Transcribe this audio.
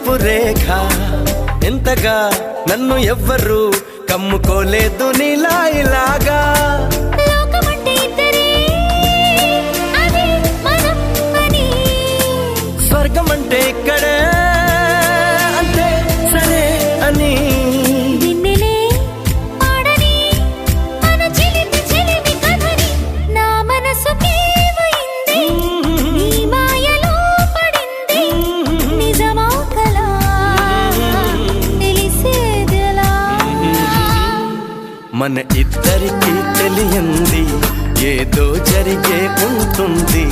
మెరుపు రేఖ ఎంతగా నన్ను ఎవ్వరు కమ్ముకోలేదు నీలా ఇలాగా స్వర్గం అంటే ఇక్కడే అంటే సరే అని మన ఇద్దరికి తెలియంది ఏదో జరిగే ఉంటుంది